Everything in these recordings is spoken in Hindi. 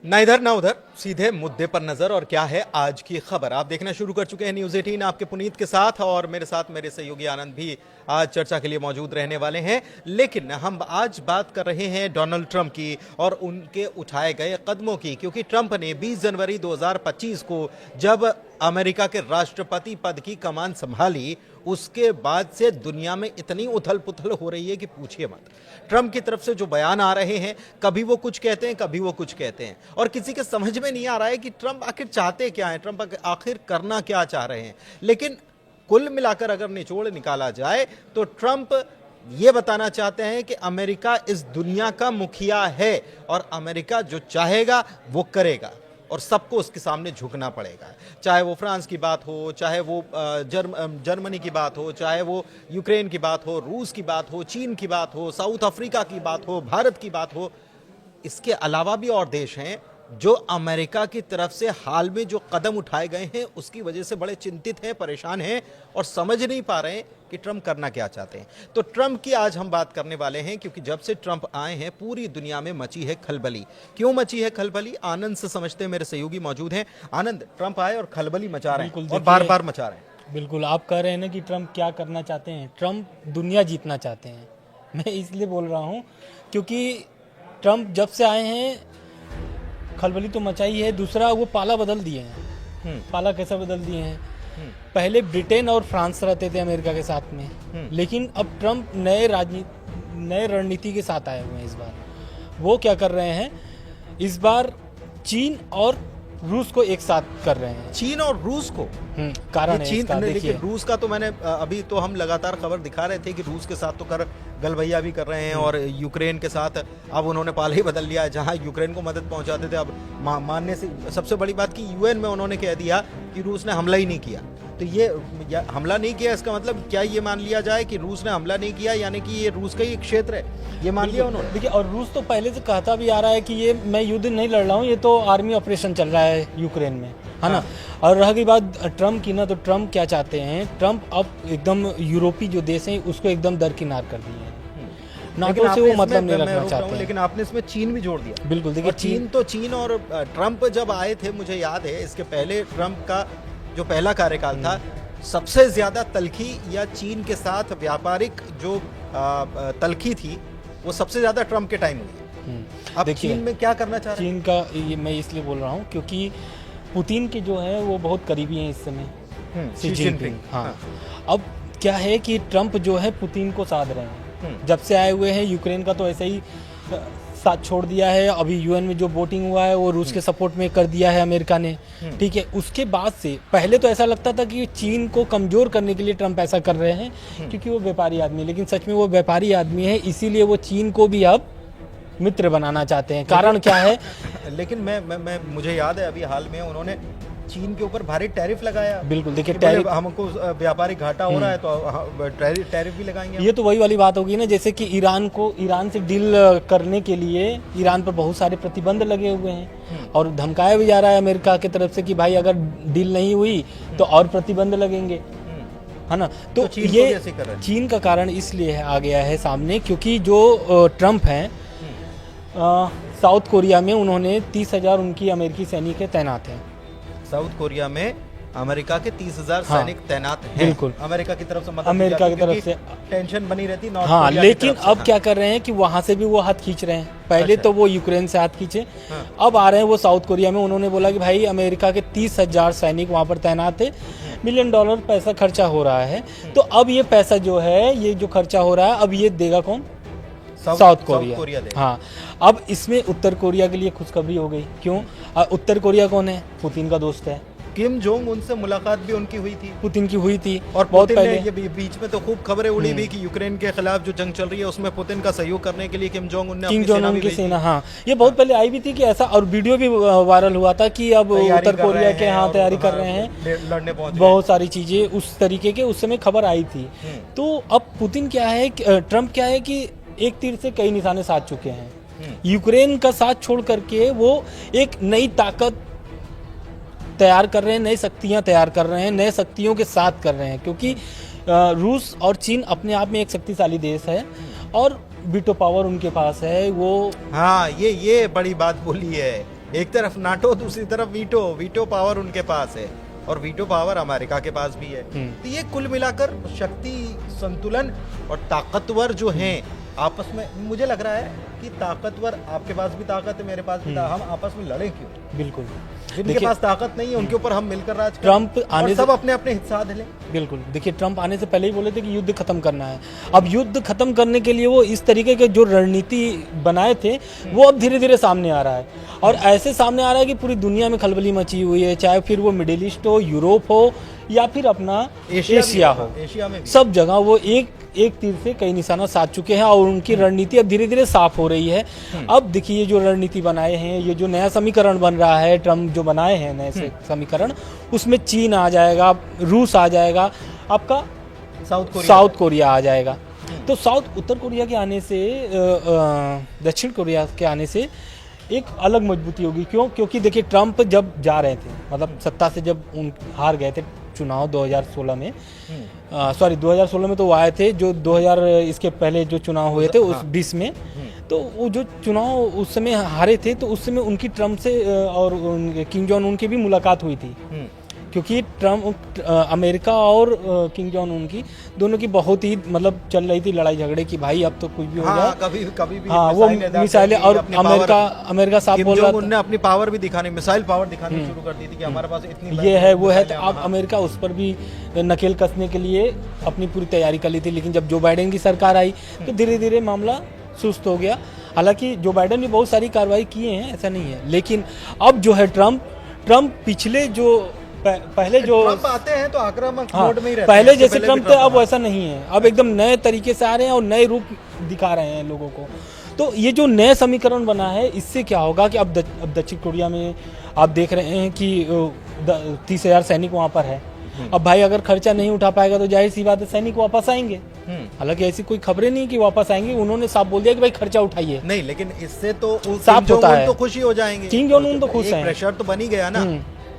ना इधर ना उधर, सीधे मुद्दे पर नजर। और क्या है आज की खबर, आप देखना शुरू कर चुके हैं न्यूज 18 आपके पुनीत के साथ, और मेरे साथ मेरे सहयोगी आनंद भी आज चर्चा के लिए मौजूद रहने वाले हैं। लेकिन हम आज बात कर रहे हैं डोनाल्ड ट्रंप की और उनके उठाए गए कदमों की, क्योंकि ट्रंप ने 20 जनवरी 2025 को जब अमेरिका के राष्ट्रपति पद की कमान संभाली, उसके बाद से दुनिया में इतनी उथल पुथल हो रही है कि पूछिए मत। ट्रंप की तरफ से जो बयान आ रहे हैं, कभी वो कुछ कहते हैं, कभी वो कुछ कहते हैं, और किसी के समझ में नहीं आ रहा है कि ट्रंप आखिर चाहते क्या हैं, ट्रंप आखिर करना क्या चाह रहे हैं। लेकिन कुल मिलाकर अगर निचोड़ निकाला जाए तो ट्रंप ये बताना चाहते हैं कि अमेरिका इस दुनिया का मुखिया है और अमेरिका जो चाहेगा वो करेगा और सबको उसके सामने झुकना पड़ेगा। चाहे वो फ्रांस की बात हो, चाहे वो जर्मनी की बात हो, चाहे वो यूक्रेन की बात हो, रूस की बात हो, चीन की बात हो, साउथ अफ्रीका की बात हो, भारत की बात हो। इसके अलावा भी और देश हैं जो अमेरिका की तरफ से हाल में जो कदम उठाए गए हैं उसकी वजह से बड़े चिंतित हैं, परेशान हैं और समझ नहीं पा रहे हैं कि ट्रंप करना क्या चाहते हैं। तो ट्रंप की आज हम बात करने वाले हैं, क्योंकि जब से ट्रंप आए हैं पूरी दुनिया में मची है खलबली। क्यों मची है खलबली, आनंद से समझते हैं, मेरे सहयोगी मौजूद हैं। आनंद, ट्रंप आए और खलबली मचा रहे हैं और बार बार मचा रहे हैं। बिल्कुल, आप कह रहे हैं ना कि ट्रंप क्या करना चाहते हैं। ट्रंप दुनिया जीतना चाहते हैं। मैं इसलिए बोल रहा हूँ क्योंकि ट्रंप जब से आए हैं खलबली तो मचाई है, दूसरा वो पाला बदल दिए हैं। पाला कैसे बदल दिए हैं? पहले ब्रिटेन और फ्रांस रहते थे अमेरिका के साथ में, लेकिन अब ट्रंप नए रणनीति के साथ आए हुए हैं। इस बार वो क्या कर रहे हैं, इस बार चीन और रूस को एक साथ कर रहे हैं। चीन और रूस को कारण है चीन, इसका, लेकिन रूस का तो मैंने अभी तो हम लगातार खबर दिखा रहे थे कि रूस के साथ तो कर गलबैया भी कर रहे हैं और यूक्रेन के साथ अब उन्होंने पाला ही बदल लिया है। जहां यूक्रेन को मदद पहुंचाते थे अब मानने से सबसे बड़ी बात कि यूएन में उन्होंने कह दिया कि रूस ने हमला ही नहीं किया। तो ये हमला नहीं किया, इसका मतलब क्या ये मान लिया जाए कि रूस ने हमला नहीं किया, यानी कि ये रूस का ही एक क्षेत्र है, ये मान लिया उन्होंने? देखिए, और रूस तो पहले से कहता भी आ रहा है कि ये मैं युद्ध नहीं लड़ रहा हूँ, ये तो आर्मी ऑपरेशन चल रहा है यूक्रेन में, है ना। और रह गई बात ट्रंप की ना, तो ट्रंप क्या चाहते हैं, ट्रंप अब एकदम यूरोपीय जो देश हैं उसको एकदम दरकिनार कर दिए हैं। नाटो से वो मतलब नहीं रखना चाहते हैं। लेकिन आपने इसमें चीन भी जोड़ दिया। बिल्कुल, देखिए चीन और ट्रंप जब आए थे, मुझे याद है इसके पहले ट्रंप का जो पहला कार्यकाल था, सबसे ज्यादा तलखी या चीन के साथ व्यापारिक जो तलखी थी वो सबसे ज्यादा ट्रंप के टाइम हुई। अब चीन में क्या करना चाह रहे हैं? चीन का मैं इसलिए बोल रहा हूँ क्योंकि पुतिन के जो है वो बहुत करीबी हैं इस समय, शी जिनपिंग। हाँ, अब क्या है कि ट्रंप जो है पुतिन को साध रहे हैं। जब से आए हुए हैं, यूक्रेन का तो ऐसे ही साथ छोड़ दिया है। अभी यूएन में जो वोटिंग हुआ है वो रूस के सपोर्ट में कर दिया है अमेरिका ने, ठीक है। उसके बाद से पहले तो ऐसा लगता था कि चीन को कमजोर करने के लिए ट्रंप ऐसा कर रहे हैं क्योंकि वो व्यापारी आदमी है, लेकिन सच में वो व्यापारी आदमी है, इसीलिए वो चीन को भी अब मित्र बनाना चाहते हैं। कारण क्या है? लेकिन मैं मुझे याद है अभी हाल में उन्होंने चीन के ऊपर भारी टैरिफ लगाया। बिल्कुल, देखिए टैरिफ, हमको व्यापारिक घाटा हो रहा है तो टैरिफ भी लगाएंगे। ये तो वही वाली बात होगी ना, जैसे कि ईरान से डील करने के लिए ईरान पर बहुत सारे प्रतिबंध लगे हुए हैं और धमकाया भी जा रहा है अमेरिका की तरफ से कि भाई अगर डील नहीं हुई तो और प्रतिबंध लगेंगे, है ना। तो ये चीन का कारण इसलिए आ गया है सामने क्योंकि जो ट्रंप हैं साउथ कोरिया में उन्होंने 30,000 उनकी अमेरिकी सैनिक तैनात हैं। साउथ कोरिया में अमेरिका के 30,000 सैनिक तैनात हैं। बिल्कुल, अमेरिका की तरफ से मदद, अमेरिका की तरफ से टेंशन बनी रहती। हाँ, लेकिन अब क्या कर रहे हैं कि वहां से भी वो हाथ खींच रहे हैं। पहले तो वो यूक्रेन से हाथ खींचे, अब आ रहे हैं वो साउथ कोरिया में। उन्होंने बोला कि भाई अमेरिका के 30,000 सैनिक वहां पर तैनात है, $1 मिलियन पैसा खर्चा हो रहा है। तो अब ये पैसा जो है, ये जो खर्चा हो रहा है, अब ये देगा कौन? South Korea. हाँ, अब इसमें उत्तर कोरिया के लिए खुशखबरी हो गई। क्यों? उत्तर कोरिया कौन है? पुतिन का दोस्त है। किम जोंग उनसे मुलाकात भी उनकी हुई थी, पुतिन की हुई थी। और बहुत पहले ये बीच में तो खूब खबरें उड़ी भी कि यूक्रेन के खिलाफ जो जंग चल रही है उसमें पुतिन का सहयोग करने के लिए किम जोंग उन की सेना, हाँ, ये बहुत पहले आई भी थी कि ऐसा, और वीडियो भी वायरल हुआ था कि अब उत्तर कोरिया के यहाँ तैयारी कर रहे हैं, लड़ने पहुंच बहुत सारी चीजें उस तरीके के उस समय खबर आई थी। तो अब पुतिन क्या है, ट्रंप क्या है कि एक तीर से कई निशाने साध चुके हैं। यूक्रेन का साथ छोड़ करके वो एक नई ताकत तैयार कर रहे हैं, नई शक्तियां तैयार कर रहे हैं, नए शक्तियों के साथ कर रहे हैं, क्योंकि रूस और चीन अपने आप में एक शक्तिशाली देश है और वीटो पावर उनके पास है वो। हाँ, ये बड़ी बात बोली है एक तरफ नाटो, दूसरी तरफ वीटो, वीटो पावर उनके पास है और वीटो पावर अमेरिका के पास भी है। तो ये कुल मिलाकर शक्ति संतुलन और ताकतवर जो हैं आपस में, मुझे लग रहा है कि ताकतवर, आपके पास भी ताकत है, मेरे पास भी हम आपस में लड़े क्यों? बिल्कुल, जिनके पास ताकत नहीं है उनके ऊपर हम मिलकर राज करें, ट्रम्प आने सब अपने अपने हिस्सा ले। बिल्कुल, देखिए ट्रम्प आने से पहले ही बोले थे कि युद्ध खत्म करना है। अब युद्ध खत्म करने के लिए वो इस तरीके के जो रणनीति बनाए थे वो अब धीरे धीरे सामने आ रहा है, और ऐसे सामने आ रहा है कि पूरी दुनिया में खलबली मची हुई है, चाहे फिर वो मिडिल ईस्ट हो, यूरोप हो या फिर अपना एशिया हो, एशिया में सब जगह वो एक तीर से कई निशाना साध चुके हैं और उनकी रणनीति अब धीरे धीरे साफ हो रही है। अब देखिए ये जो रणनीति बनाए हैं, ये जो नया समीकरण बन रहा है, ट्रम्प जो बनाए हैं नए समीकरण, उसमें चीन आ जाएगा, रूस आ जाएगा, आपका साउथ कोरिया आ जाएगा। तो उत्तर कोरिया के आने से, दक्षिण कोरिया के आने से एक अलग मजबूती होगी। क्यों? क्योंकि देखिए ट्रम्प जब जा रहे थे, मतलब सत्ता से जब हार गए थे चुनाव 2016 में, 2016 में तो वो आए थे, जो 2000 इसके पहले जो चुनाव हुए थे उस 20 में, तो वो जो चुनाव उस समय हारे थे, तो उस समय उनकी ट्रम्प से और किम जोंग उन की भी मुलाकात हुई थी, क्योंकि ट्रम्प, अमेरिका और किम जोंग उन की दोनों की बहुत ही मतलब चल रही थी लड़ाई झगड़े की, भाई अब तो कुछ भी हो जाए, कभी भी वो मिसाइलें, और अमेरिका साहब बोल रहा था, उन्होंने अपनी पावर भी दिखानी, मिसाइल पावर दिखानी शुरू कर दी थी कि हमारे पास इतनी ये है वो है। तो अब अमेरिका उस पर भी नकेल कसने के लिए अपनी पूरी तैयारी कर ली थी, लेकिन जब जो बाइडेन की सरकार आई तो धीरे धीरे मामला सुस्त हो गया। हालांकि जो बाइडेन ने बहुत सारी कार्रवाई किए हैं, ऐसा नहीं है, लेकिन अब जो है ट्रम्प पिछले जो पहले जो ट्रम्प आते हैं तो आक्रामक मोड में ही रहते पहले हैं, जैसे ट्रम्प थे अब वैसा नहीं है, अब एकदम नए तरीके से आ रहे हैं और नए रूप दिखा रहे हैं लोगों को। तो ये जो नए समीकरण बना है, इससे क्या होगा कि अब दक्षिण कोरिया में आप देख रहे हैं कि 30,000 सैनिक वहाँ पर है। अब भाई अगर खर्चा नहीं उठा पाएगा तो जाहिर सी बात है सैनिक वापस आएंगे। हालांकि ऐसी कोई खबरें नहीं कि वापस आएंगे, उन्होंने साफ बोल दिया कि भाई खर्चा उठाइए। नहीं, लेकिन इससे तो साफ होता है, तो खुशी हो जाएंगे, किम जोंग उन तो खुश हैं, प्रेशर तो बन ही गया ना,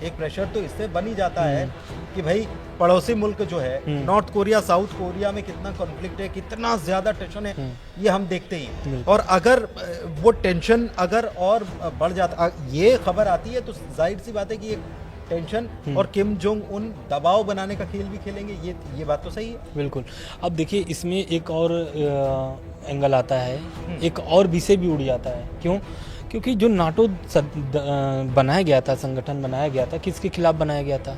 एक प्रेशर तो इससे बन ही जाता है कि भाई पड़ोसी मुल्क जो है, नॉर्थ कोरिया साउथ कोरिया में कितना कॉन्फ्लिक्ट है, कितना ज्यादा टेंशन है, ये हम देखते ही। और अगर वो टेंशन अगर और बढ़ जाता, ये खबर आती है तो जाहिर सी बात है कि एक टेंशन और किम जोंग उन दबाव बनाने का खेल भी खेलेंगे, ये बात तो सही है। बिल्कुल। अब देखिए इसमें एक और एंगल आता है, एक और विषय भी उड़ जाता है। क्यों? क्योंकि जो नाटो बनाया गया था, संगठन बनाया गया था, किसके खिलाफ बनाया गया था?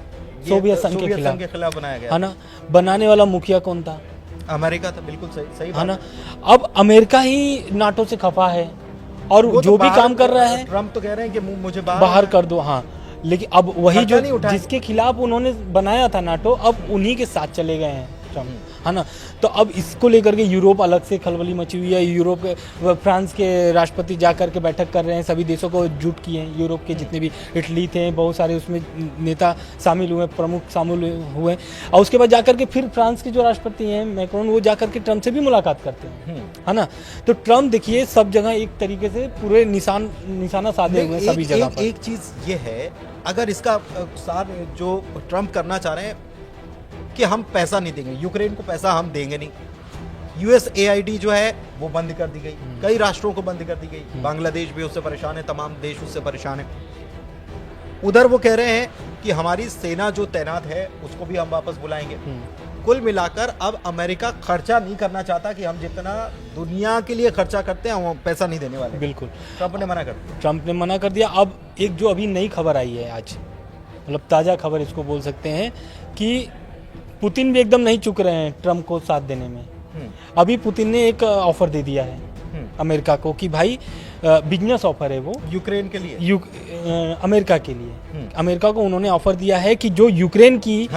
सोवियत संघ के खिलाफ बनाया गया, है ना। बनाने वाला मुखिया कौन था? अमेरिका था। बिल्कुल सही है ना। अब अमेरिका ही नाटो से खफा है और जो भी काम कर रहा है, ट्रम्प तो कह रहे हैं कि मुझे बाहर कर दो। हाँ, लेकिन अब वही जो जिसके खिलाफ उन्होंने बनाया था नाटो, अब उन्हीं के साथ चले गए हैं ट्रम्प, है ना। तो अब इसको लेकर के यूरोप अलग से खलबली मची हुई है। यूरोप के, फ्रांस के राष्ट्रपति जा करके बैठक कर रहे हैं, सभी देशों को जुट किए हैं, यूरोप के जितने भी, इटली थे, बहुत सारे उसमें नेता शामिल हुए, प्रमुख शामिल हुए। और उसके बाद जाकर के फिर फ्रांस के जो राष्ट्रपति हैं मैक्रोन, वो जाकर के ट्रम्प से भी मुलाकात करते हैं, है ना। तो ट्रम्प देखिए सब जगह एक तरीके से पूरे निशाना साधे हुए सभी जगह पर। एक चीज ये है, अगर इसका सार जो ट्रम्प करना चाह रहे हैं कि हम पैसा नहीं देंगे, यूक्रेन को पैसा हम देंगे नहीं, USAID जो है वो बंद कर दी गई, कई राष्ट्रों को बंद कर दी गई, बांग्लादेश भी उससे परेशान है, तमाम देश उससे परेशान है। उधर वो कह रहे हैं कि हमारी सेना जो तैनात है उसको भी हम वापस बुलाएंगे। कुल मिलाकर अब अमेरिका खर्चा नहीं करना चाहता कि हम जितना दुनिया के लिए खर्चा करते हैं हम पैसा नहीं देने वाले। बिल्कुल, ट्रम्प ने मना कर दिया। ट्रम्प ने मना कर दिया। अब एक जो अभी नई खबर आई है आज, मतलब ताज़ा खबर इसको बोल सकते हैं, कि पुतिन भी एकदम नहीं चुक रहे हैं ट्रम्प को साथ देने में। अभी पुतिन ने एक ऑफर दे दिया है अमेरिका को कि भाई बिजनेस ऑफर है वो यूक्रेन के लिए, अमेरिका के लिए। अमेरिका को उन्होंने ऑफर दिया है कि जो यूक्रेन की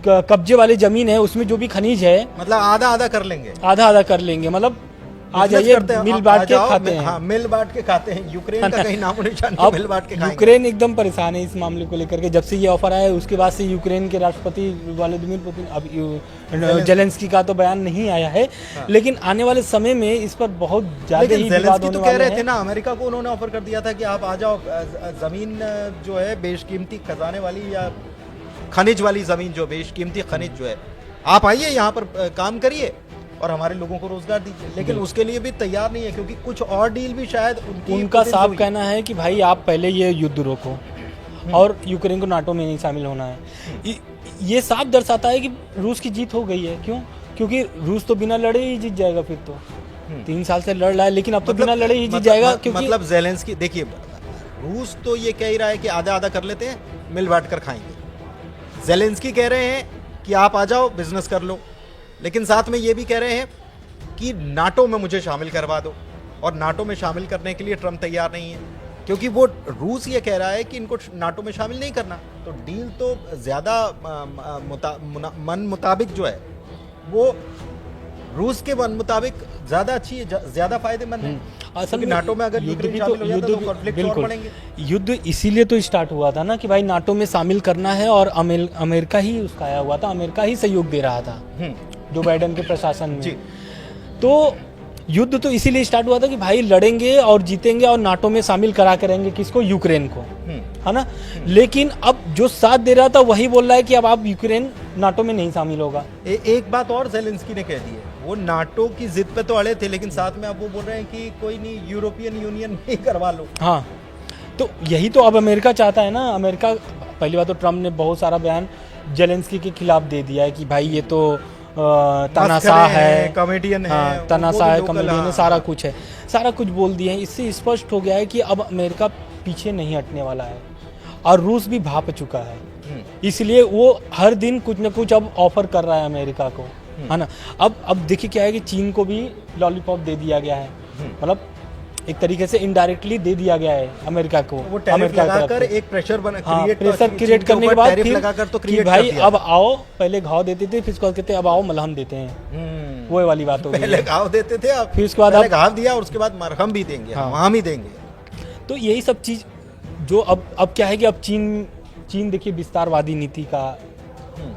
कब्जे वाली जमीन है उसमें जो भी खनिज है, मतलब आधा आधा कर लेंगे, आधा कर लेंगे, मतलब आ जाइए मिल बांट के खाते हैं। हाँ, मिल बांट के खाते हैं। यूक्रेन का कहीं नामो निशान नहीं, मिल बांट के खाएंगे। यूक्रेन एकदम परेशान है इस मामले को लेकर के। जब से ये ऑफर आया उसके बाद से यूक्रेन के राष्ट्रपति व्लादिमीर पुतिन, अब जेलेंस्की का तो बयान नहीं आया है, लेकिन आने वाले समय में इस पर बहुत ज्यादा ही विवाद होने वाले हैं। कह रहे थे ना, अमेरिका को उन्होंने ऑफर कर दिया था कि आप आ जाओ, जमीन जो है बेशकीमती खजाने वाली या खनिज वाली जमीन, जो बेशकीमती खनिज जो है, आप आइए यहाँ पर काम करिए, और हमारे लोगों को रोजगार दीजिए, लेकिन उसके लिए भी तैयार नहीं है, क्योंकि कुछ और डील भी शायद उनका साफ कहना है कि भाई आप पहले ये युद्ध रोको और यूक्रेन को नाटो में नहीं शामिल होना है। ये साफ दर्शाता है कि रूस की जीत हो गई है। क्यों? क्योंकि रूस तो बिना लड़े ही जीत जाएगा। फिर तो 3 साल से लड़ रहा है, लेकिन अब तो बिना लड़े ही जीत जाएगा। क्योंकि मतलब ज़ेलेंस्की, देखिए रूस तो ये कह ही रहा है कि आधा आधा कर लेते हैं, मिल बांट कर खाएंगे। ज़ेलेंस्की कह रहे हैं कि आप आ जाओ, बिजनेस कर लो, लेकिन साथ में ये भी कह रहे हैं कि नाटो में मुझे शामिल करवा दो, और नाटो में शामिल करने के लिए ट्रम्प तैयार नहीं है, क्योंकि वो रूस ये कह रहा है कि इनको नाटो में शामिल नहीं करना। तो डील तो ज़्यादा मन मुताबिक जो है वो रूस के मन मुताबिक ज़्यादा अच्छी है, ज़्यादा फायदेमंद है। असल में नाटो में अगर यूक्रेन शामिल हो जाता तो कॉन्फ्लिक्ट और बढ़ेंगे। युद्ध इसीलिए तो स्टार्ट हुआ था ना कि भाई नाटो में शामिल करना है, और अमेरिका ही उसका आया हुआ था, अमेरिका ही सहयोग दे रहा था जो बाइडेन के प्रशासन में। तो युद्ध तो इसीलिए स्टार्ट हुआ था कि भाई लड़ेंगे और जीतेंगे और नाटो में शामिल करा करेंगे किसको? यूक्रेन को, है ना। लेकिन अब जो साथ दे रहा था वही बोल रहा है कि अब आप यूक्रेन नाटो में नहीं शामिल होगा। एक बात और ज़ेलेंस्की ने कह दी है, वो नाटो की जिद पे तो अड़े थे, लेकिन साथ में अब वो बोल रहे हैं कि कोई नहीं, यूरोपियन यूनियन में ही करवा लो। हाँ, तो यही तो अब अमेरिका चाहता है ना। अमेरिका, पहली बात तो ट्रम्प ने बहुत सारा बयान ज़ेलेंस्की के खिलाफ दे दिया है कि भाई ये तो तनाशाह है, कॉमेडियन है, हाँ, तनाशाह है, कॉमेडियन है, सारा कुछ है, सारा कुछ बोल दिए हैं। इससे स्पष्ट हो गया है कि अब अमेरिका पीछे नहीं हटने वाला है, और रूस भी भाप चुका है। इसलिए वो हर दिन कुछ न कुछ अब ऑफर कर रहा है अमेरिका को, है ना। अब देखिए क्या है कि चीन को भी लॉलीपॉप दे दिया गया है, मतलब एक तरीके से इनडायरेक्टली दे दिया गया है अमेरिका को। वो टैरिफ लगाकर एक प्रेशर प्रेशर क्रिएट करने के बाद फिर लगाकर तो कि भाई अब आओ, पहले घाव देते थे, फिर उसके बाद कहते अब आओ मलहम देते हैं। वो वाली बात हो गई। पहले घाव देते थे, अब फिर उसके बाद आप घाव दिया और उसके बाद मरहम भी देंगे, हम ही देंगे। तो यही सब चीज जो अब क्या है कि अब चीन देखिए विस्तारवादी नीति का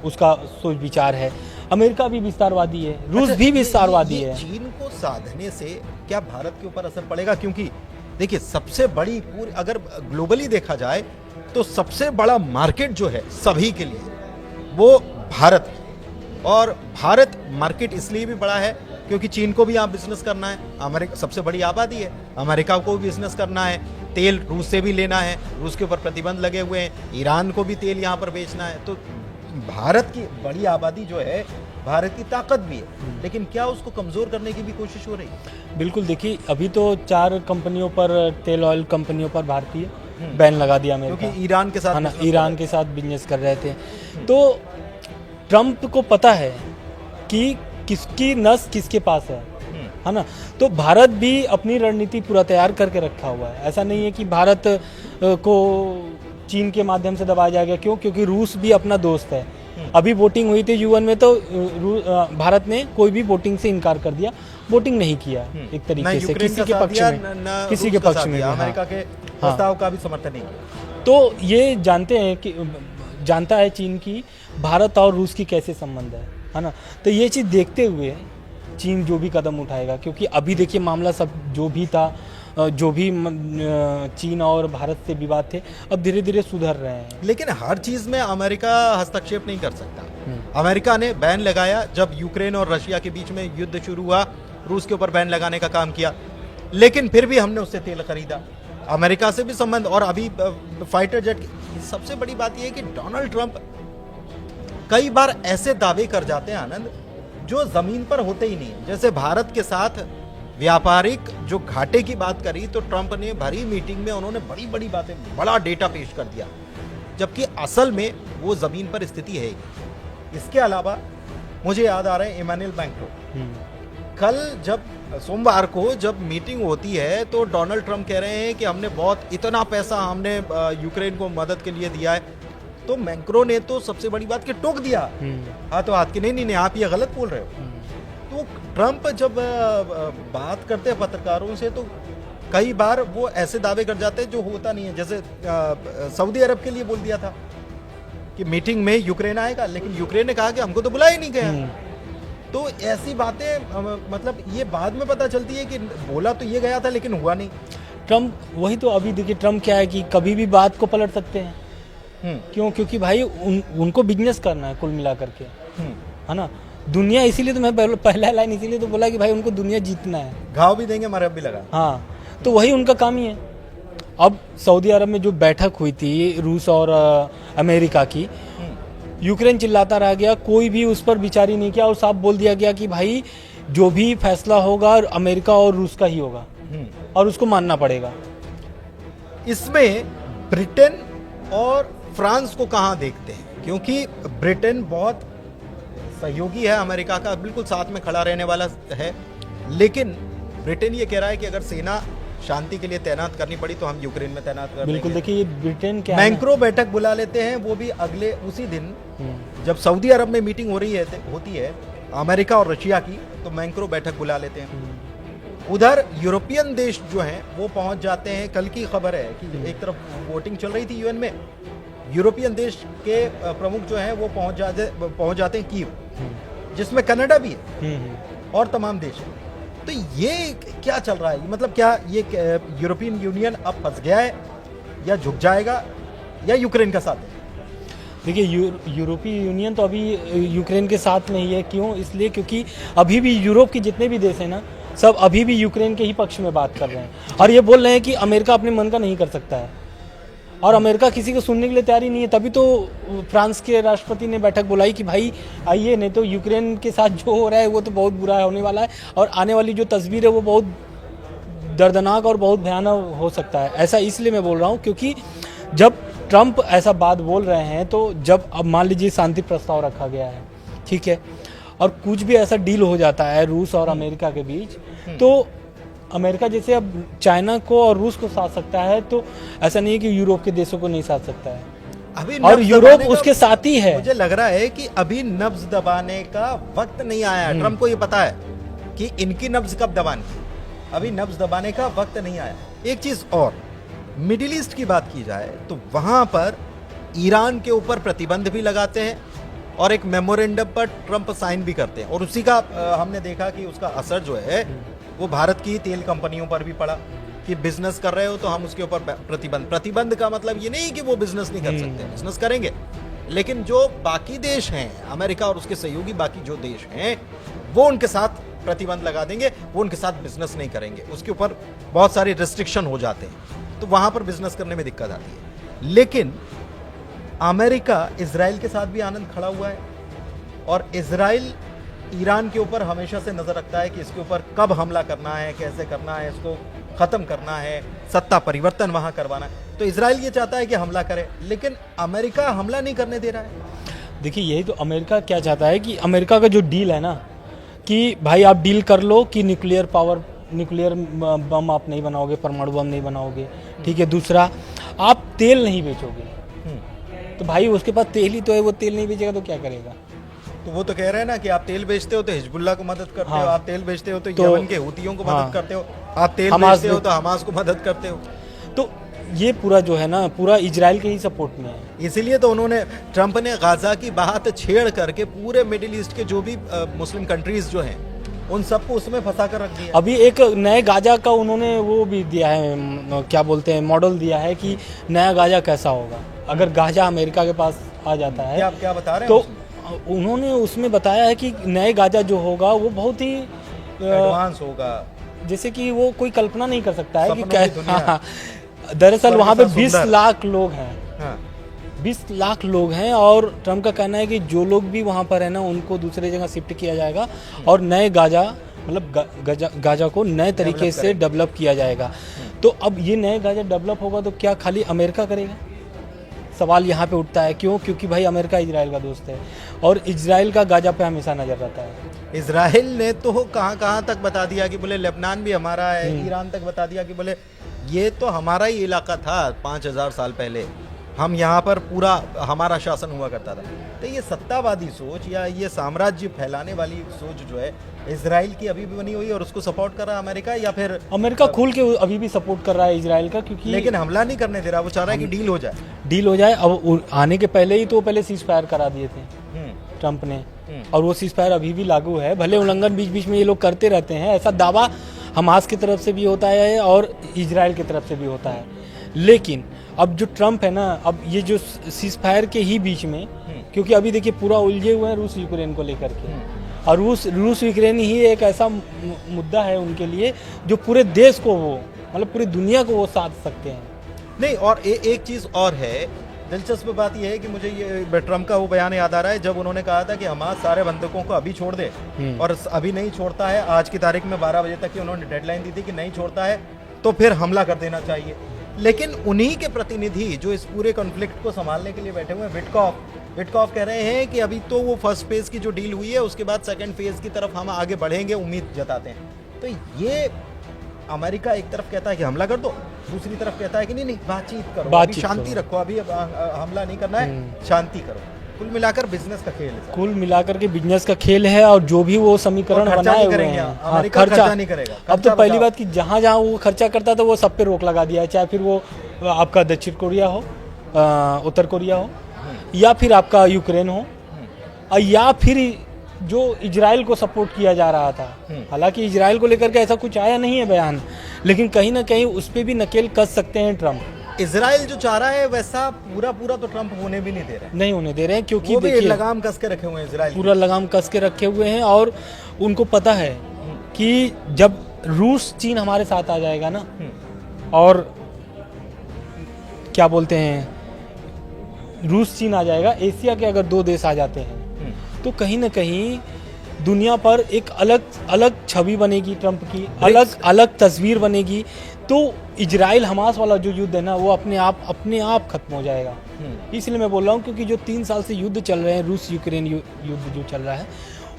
उसका सोच विचार है, अमेरिका भी विस्तारवादी है, रूस भी विस्तारवादी है। चीन को साधने से क्या भारत के ऊपर असर पड़ेगा? क्योंकि देखिए सबसे बड़ी पूरी, अगर ग्लोबली देखा जाए तो सबसे बड़ा मार्केट जो है सभी के लिए वो भारत है, और भारत मार्केट इसलिए भी बड़ा है क्योंकि चीन को भी यहाँ बिजनेस करना है, अमेरिका सबसे बड़ी आबादी है, अमेरिका को भी बिजनेस करना है, तेल रूस से भी लेना है, रूस के ऊपर प्रतिबंध लगे हुए हैं, ईरान को भी तेल यहाँ पर बेचना है। तो भारत की बड़ी आबादी जो है, भारत की ताकत भी है, लेकिन क्या उसको कमजोर करने की भी कोशिश हो रही है? बिल्कुल, देखिए अभी तो 4 कंपनियों पर, तेल ऑयल कंपनियों पर भारतीय बैन लगा दिया अमेरिका, क्योंकि ईरान के साथ, ना ईरान के साथ बिजनेस कर रहे थे। तो ट्रम्प को पता है कि किसकी नस किसके पास है ना। तो भारत भी अपनी रणनीति पूरा तैयार करके रखा हुआ है। ऐसा नहीं है कि भारत को चीन के माध्यम से दबाया जाएगा। क्यों? क्योंकि रूस भी अपना दोस्त है। अभी वोटिंग हुई थी यूएन में, तो भारत ने कोई भी वोटिंग से इनकार कर दिया, वोटिंग नहीं किया एक तरीके से किसी के पक्ष में, किसी के पक्ष में, अमेरिका के प्रस्ताव का भी समर्थन नहीं किया। तो ये जानते हैं कि जानता है चीन की भारत और रूस की कैसे संबंध है ना। तो ये चीज़ देखते हुए चीन जो भी कदम उठाएगा, क्योंकि अभी देखिए मामला सब जो भी था, जो भी चीन और भारत से विवाद थे, अब धीरे धीरे सुधर रहे हैं। लेकिन हर चीज़ में अमेरिका हस्तक्षेप नहीं कर सकता। अमेरिका ने बैन लगाया जब यूक्रेन और रशिया के बीच में युद्ध शुरू हुआ, रूस के ऊपर बैन लगाने का काम किया, लेकिन फिर भी हमने उससे तेल खरीदा। अमेरिका से भी संबंध, और अभी फाइटर जेट। सबसे बड़ी बात यह है कि डोनाल्ड ट्रंप कई बार ऐसे दावे कर जाते हैं आनंद, जो जमीन पर होते ही नहीं। जैसे भारत के साथ व्यापारिक जो घाटे की बात करी, तो ट्रंप ने भरी मीटिंग में उन्होंने बड़ी बड़ी बातें, बड़ा डेटा पेश कर दिया, जबकि असल में वो जमीन पर स्थिति है। इसके अलावा मुझे याद आ रहा है इमानुएल मैक्रों, कल जब सोमवार को जब मीटिंग होती है, तो डोनाल्ड ट्रंप कह रहे हैं कि हमने इतना पैसा हमने यूक्रेन को मदद के लिए दिया है। तो मैक्रों ने तो सबसे बड़ी बात कि टोक दिया, हाथों हाथ की, नहीं आप ये गलत बोल रहे हो। तो ट्रंप जब बात करते हैं पत्रकारों से, तो कई बार वो ऐसे दावे कर जाते हैं जो होता नहीं है। जैसे सऊदी अरब के लिए बोल दिया था कि मीटिंग में यूक्रेन आएगा, लेकिन यूक्रेन ने कहा कि हमको तो बुलाया ही नहीं गया। तो ऐसी बातें मतलब ये बाद में पता चलती है कि बोला तो ये गया था लेकिन हुआ नहीं। ट्रंप वही तो, अभी देखिए ट्रंप क्या है कि कभी भी बात को पलट सकते हैं। क्यों? क्योंकि भाई उनको बिजनेस करना है कुल मिला करके, है ना। दुनिया, इसीलिए तो मैं पहला लाइन इसीलिए तो बोला कि भाई उनको दुनिया जीतना है। घाव भी देंगे मरहब भी लगा। हाँ, तो वही उनका काम ही है। अब सऊदी अरब में जो बैठक हुई थी रूस और अमेरिका की, यूक्रेन चिल्लाता रह गया, कोई भी उस पर विचार ही नहीं किया और साफ बोल दिया गया कि भाई जो भी फैसला होगा अमेरिका और रूस का ही होगा और उसको मानना पड़ेगा। इसमें ब्रिटेन और फ्रांस को कहां देखते हैं? क्योंकि ब्रिटेन बहुत सहयोगी है अमेरिका का, बिल्कुल साथ में खड़ा रहने वाला है, लेकिन ब्रिटेन ये कह रहा है कि अगर सेना शांति के लिए तैनात करनी पड़ी तो हम यूक्रेन में तैनात कर देंगे। बिल्कुल, देखिए ये ब्रिटेन क्या है, मैक्रो बैठक बुला लेते हैं, वो भी अगले उसी दिन जब सऊदी अरब में मीटिंग हो रही है होती है अमेरिका और रशिया की, तो मैक्रो बैठक बुला लेते हैं। उधर यूरोपियन देश जो हैं वो पहुंच जाते हैं। कल की खबर है कि एक तरफ वोटिंग चल रही थी यूएन में, यूरोपियन देश के प्रमुख जो हैं वो पहुंच जाते हैं कीव, जिसमें कनाडा भी है और तमाम देश हैं। तो ये क्या चल रहा है? मतलब क्या ये यूरोपियन यूनियन अब फंस गया है या झुक जाएगा या यूक्रेन का साथ है? देखिए यूरोपीय यूनियन तो अभी यूक्रेन के साथ में ही है। क्यों? इसलिए क्योंकि अभी भी यूरोप के जितने भी देश हैं ना, सब अभी भी यूक्रेन के ही पक्ष में बात कर रहे हैं और ये बोल रहे हैं कि अमेरिका अपने मन का नहीं कर सकता है और अमेरिका किसी को सुनने के लिए तैयार ही नहीं है। तभी तो फ्रांस के राष्ट्रपति ने बैठक बुलाई कि भाई आइए, नहीं तो यूक्रेन के साथ जो हो रहा है वो तो बहुत बुरा होने वाला है और आने वाली जो तस्वीर है वो बहुत दर्दनाक और बहुत भयानक हो सकता है। ऐसा इसलिए मैं बोल रहा हूँ क्योंकि जब ट्रंप ऐसा बात बोल रहे हैं, तो जब अब मान लीजिए शांति प्रस्ताव रखा गया है, ठीक है, और कुछ भी ऐसा डील हो जाता है रूस और अमेरिका के बीच, तो अमेरिका जैसे अब चाइना को और रूस को साथ सकता है, तो ऐसा नहीं है कि यूरोप के देशों को नहीं साथ सकता है। अभी और यूरोप उसके साथ ही है। मुझे लग रहा है कि अभी नब्ज दबाने का वक्त नहीं आया है। ट्रंप को ये पता है कि इनकी नब्ज कब दबानी, अभी नब्ज दबाने का वक्त नहीं आया। एक चीज और, मिडिल ईस्ट की बात की जाए तो वहां पर ईरान के ऊपर प्रतिबंध भी लगाते हैं और एक मेमोरेंडम पर ट्रंप साइन भी करते हैं, और उसी का हमने देखा कि उसका असर जो है वो भारत की तेल कंपनियों पर भी पड़ा कि बिजनेस कर रहे हो तो हम उसके ऊपर प्रतिबंध का मतलब ये नहीं कि वो बिजनेस नहीं कर सकते, बिजनेस करेंगे, लेकिन जो बाकी देश हैं अमेरिका और उसके सहयोगी बाकी जो देश हैं वो उनके साथ प्रतिबंध लगा देंगे, वो उनके साथ बिजनेस नहीं करेंगे, उसके ऊपर बहुत सारे रिस्ट्रिक्शन हो जाते हैं, तो वहां पर बिजनेस करने में दिक्कत आती है। लेकिन अमेरिका इजराइल के साथ भी आनंद खड़ा हुआ है और इजराइल ईरान के ऊपर हमेशा से नजर रखता है कि इसके ऊपर कब हमला करना है, कैसे करना है, इसको खत्म करना है, सत्ता परिवर्तन वहां करवाना है। तो इजराइल ये चाहता है कि हमला करे, लेकिन अमेरिका हमला नहीं करने दे रहा है। देखिए यही तो अमेरिका क्या चाहता है कि अमेरिका का जो डील है ना, कि भाई आप डील कर लो कि न्यूक्लियर बम आप नहीं बनाओगे, परमाणु बम नहीं बनाओगे, ठीक है। दूसरा, आप तेल नहीं बेचोगे, तो भाई उसके पास तेल ही तो है, वो तेल नहीं बेचेगा तो क्या करेगा? तो वो तो कह रहे हैं ना कि आप तेल बेचते हो तो हिजबुल्लाह को मदद करते हो, आप तेल बेचते हो तो यमन के हूतियों को मदद करते हो, आप तेल बेचते हो तो हमास को मदद करते हो। तो ये पूरा जो है ना, पूरा इजराइल के ही सपोर्ट में है। इसीलिए तो उन्होंने, ट्रंप ने गाजा की बात छेड़ करके पूरे मिडिल ईस्ट के जो भी मुस्लिम कंट्रीज जो हैं उन सबको उसमें फंसा कर रख दिया। अभी एक नए गाजा का उन्होंने वो भी दिया है, क्या बोलते हैं, मॉडल दिया है कि नया गाजा कैसा होगा अगर गाजा अमेरिका के पास आ जाता है। क्या बता रहे हैं? तो उन्होंने उसमें बताया है कि नए गाजा जो होगा वो बहुत ही एडवांस होगा, जैसे कि वो कोई कल्पना नहीं कर सकता है कि क्या। दरअसल वहाँ पे 20 लाख लोग हैं, 20 लाख लोग हैं, और ट्रंप का कहना है कि जो लोग भी वहाँ पर है ना उनको दूसरे जगह शिफ्ट किया जाएगा और नए गाजा, मतलब गाजा को नए तरीके से डेवलप किया जाएगा। तो अब ये नए गाजा डेवलप होगा तो क्या खाली अमेरिका करेगा? सवाल यहाँ पे उठता है। क्यों? क्योंकि भाई अमेरिका इजराइल का दोस्त है और इजराइल का गाजा पे हमेशा नजर रहता है। इजराइल ने तो कहाँ तक बता दिया कि बोले लेबनान भी हमारा है, ईरान तक बता दिया कि बोले ये तो हमारा ही इलाका था 5000 साल पहले, हम यहाँ पर पूरा हमारा शासन हुआ करता था। तो ये सत्तावादी सोच या ये साम्राज्य फैलाने वाली सोच जो है इजराइल की अभी भी बनी हुई है और उसको सपोर्ट कर रहा है अमेरिका, या फिर अमेरिका खुल के अभी भी सपोर्ट कर रहा है इजराइल का, क्योंकि लेकिन हमला नहीं करने दे रहा, वो चाह रहा है कि डील हो जाए। अब आने के पहले ही तो पहले सीज फायर करा दिए थे ट्रंप ने, और वो सीज फायर अभी भी लागू है। भले उल्लंघन बीच बीच में ये लोग करते रहते हैं, ऐसा दावा हमास की तरफ से भी होता है और इजराइल की तरफ से भी होता है, लेकिन अब जो ट्रंप है ना, अब ये जो सीज फायर के ही बीच में, क्योंकि अभी देखिए पूरा उलझे हुए हैं रूस यूक्रेन को लेकर के, और रूस यूक्रेन ही एक ऐसा मुद्दा है उनके लिए जो पूरे देश को वो मतलब पूरी दुनिया को वो साथ सकते हैं। नहीं, और एक चीज और है, दिलचस्प बात यह है कि मुझे ये ट्रम्प का वो बयान याद आ रहा है जब उन्होंने कहा था कि हमास सारे बंधकों को अभी छोड़ दे, और अभी नहीं छोड़ता है, आज की तारीख में 12 बजे तक की उन्होंने डेडलाइन दी थी कि नहीं छोड़ता है तो फिर हमला कर देना चाहिए। लेकिन उन्हीं के प्रतिनिधि जो इस पूरे कॉन्फ्लिक्ट को संभालने के लिए बैठे हुए हैं, विटकॉफ कह रहे हैं कि अभी तो वो फर्स्ट फेज की जो डील हुई है उसके बाद सेकंड फेज की तरफ हम आगे बढ़ेंगे, उम्मीद जताते हैं। तो ये अमेरिका एक तरफ कहता है कि हमला कर दो, दूसरी तरफ कहता है कि नहीं बातचीत करो, अभी शांति रखो, अभी हमला नहीं करना है, शांति करो। कुल मिलाकर बिजनेस का खेल है, कुल मिलाकर के बिजनेस का खेल है। और जो भी वो समीकरण बनाए हुए हैं, अमेरिका खर्चा नहीं करेगा। अब तो पहली बात कि जहां जहां वो खर्चा करता था वो सब पे रोक लगा दिया है, चाहे फिर वो आपका दक्षिण कोरिया हो, उत्तर कोरिया हो, या फिर आपका यूक्रेन हो, या फिर जो इजराइल को सपोर्ट किया जा रहा था। हालांकि इजराइल को लेकर के ऐसा कुछ आया नहीं है बयान, लेकिन कहीं ना कहीं उस पर भी नकेल कस सकते हैं ट्रम्प। इजराइल जो चाह रहा है वैसा पूरा तो ट्रम्प होने भी नहीं दे रहे, नहीं होने दे रहे हैं, क्योंकि वो भी लगाम कस के रखे हुए हैं इजराइल, पूरा लगाम कस के रखे हुए हैं। और उनको पता है कि जब रूस चीन हमारे साथ आ जाएगा ना, और क्या बोलते हैं, रूस चीन आ जाएगा, एशिया के अगर 2 देश आ जाते हैं तो कहीं ना कहीं दुनिया पर एक अलग छवि बनेगी ट्रम्प की, अलग तस्वीर बनेगी। तो इजराइल हमास वाला जो युद्ध है ना वो अपने आप खत्म हो जाएगा। इसलिए मैं बोल रहा हूँ, क्योंकि जो 3 साल से युद्ध चल रहे हैं, रूस यूक्रेन युद्ध जो चल रहा है,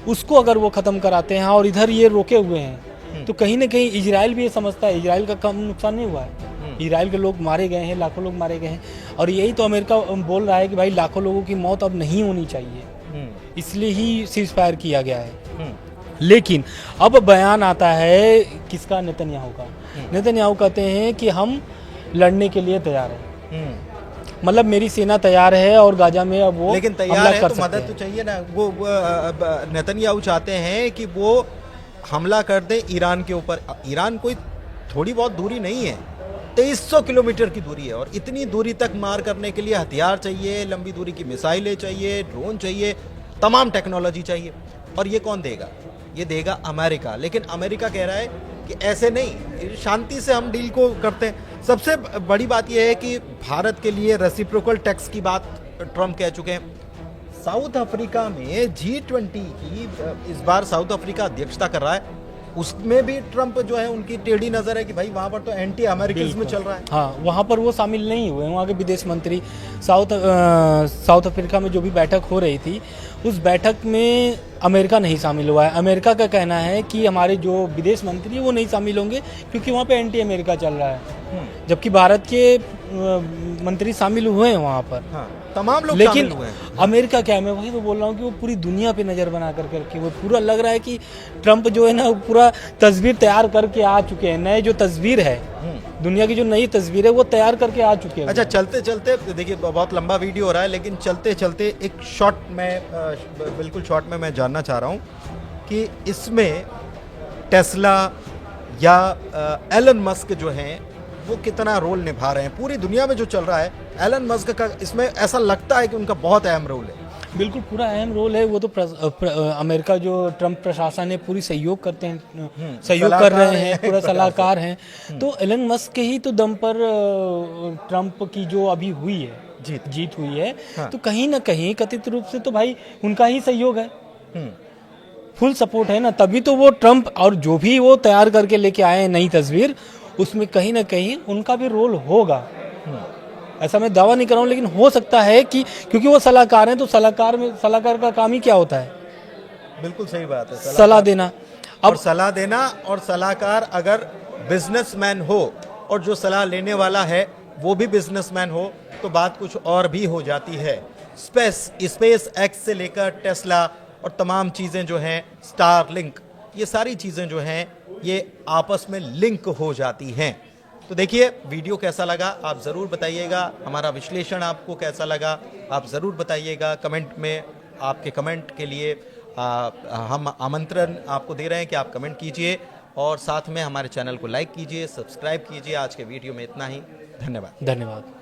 उसको अगर वो खत्म कराते हैं और इधर ये रोके हुए हैं, तो कहीं ना कहीं इजराइल भी ये समझता है इजराइल का कम नुकसान नहीं हुआ है, इजराइल के लोग मारे गए हैं, लाखों लोग मारे गए हैं। और यही तो अमेरिका बोल रहा है कि भाई लाखों लोगों की मौत अब नहीं होनी चाहिए, इसलिए ही सीज फायर किया गया है। लेकिन अब बयान आता है किसका, नेतन्याहू का। नेतन्याहू कहते हैं कि हम लड़ने के लिए तैयार हैं, मतलब मेरी सेना तैयार है और गाजा में अब वो लेकिन तैयार है तो मदद तो चाहिए ना। वो नेतन्याहू चाहते हैं कि वो हमला कर दे ईरान के ऊपर। ईरान कोई थोड़ी बहुत दूरी नहीं है, 2300 किलोमीटर की दूरी है, और इतनी दूरी तक मार करने के लिए हथियार चाहिए, लंबी दूरी की मिसाइलें चाहिए, ड्रोन चाहिए, तमाम टेक्नोलॉजी चाहिए। और ये कौन देगा? ये देगा अमेरिका। लेकिन अमेरिका कह रहा है कि ऐसे नहीं, शांति से हम डील को करते हैं। सबसे बड़ी बात यह है कि भारत के लिए रेसिप्रोकल टैक्स की बात ट्रम्प कह चुके हैं। साउथ अफ्रीका में G20 की इस बार साउथ अफ्रीका अध्यक्षता कर रहा है, उसमें भी ट्रम्प जो है उनकी टेढ़ी नजर है कि भाई वहां पर तो एंटी अमेरिकनिज्म चल रहा है। हाँ, वहां पर वो शामिल नहीं हुए, वहां के विदेश मंत्री। साउथ अफ्रीका में जो भी बैठक हो रही थी, उस बैठक में अमेरिका नहीं शामिल हुआ है। अमेरिका का कहना है कि हमारे जो विदेश मंत्री वो नहीं शामिल होंगे क्योंकि वहाँ पे एंटी अमेरिका चल रहा है, जबकि भारत के मंत्री शामिल हुए हैं वहाँ पर। हाँ, तमाम लोग लेकिन शामिल हुए हैं। अमेरिका क्या है, मैं वही तो बोल रहा हूँ कि वो पूरी दुनिया पे नज़र बना करके रखे, वो पूरा लग रहा है कि ट्रम्प जो है ना वो पूरा तस्वीर तैयार करके आ चुके हैं। नए जो तस्वीर है, दुनिया की जो नई तस्वीर है वो तैयार करके आ चुके हैं। अच्छा, चलते चलते देखिए बहुत लंबा वीडियो हो रहा है, लेकिन चलते चलते एक शॉट में बिल्कुल शॉर्ट में मैं जानना चाह रहा हूँ कि इसमें टेस्ला या एलन मस्क जो हैं वो कितना रोल निभा रहे हैं पूरी दुनिया में जो चल रहा है। एलन मस्क का इसमें ऐसा लगता है कि उनका बहुत अहम रोल है। बिल्कुल पूरा अहम रोल है। वो तो अमेरिका जो ट्रम्प प्रशासन है पूरी सहयोग करते हैं, सहयोग कर रहे हैं, पूरा सलाहकार हैं। तो एलन मस्क के ही तो दम पर ट्रम्प की जो अभी हुई है जीत हुई है। हाँ। तो कहीं ना कहीं कथित रूप से तो भाई उनका ही सहयोग है, फुल सपोर्ट है ना, तभी तो वो ट्रम्प और जो भी वो तैयार करके लेके आए हैं नई तस्वीर, उसमें कहीं ना कहीं उनका भी रोल होगा। ऐसा मैं दावा नहीं कर रहा हूँ, लेकिन हो सकता है कि क्योंकि वो सलाहकार हैं, तो सलाहकार का काम ही क्या होता है? बिल्कुल सही बात है, सलाह देना। अब सलाह देना, और सलाहकार अगर बिजनेसमैन हो और जो सलाह लेने वाला है वो भी बिजनेसमैन हो तो बात कुछ और भी हो जाती है। स्पेस एक्स से लेकर टेस्ला और तमाम चीज़ें जो हैं, स्टारलिंक, ये सारी चीज़ें जो हैं ये आपस में लिंक हो जाती हैं। तो देखिए वीडियो कैसा लगा आप ज़रूर बताइएगा, हमारा विश्लेषण आपको कैसा लगा आप ज़रूर बताइएगा कमेंट में। आपके कमेंट के लिए हम आमंत्रण आपको दे रहे हैं कि आप कमेंट कीजिए और साथ में हमारे चैनल को लाइक कीजिए, सब्सक्राइब कीजिए। आज के वीडियो में इतना ही, धन्यवाद।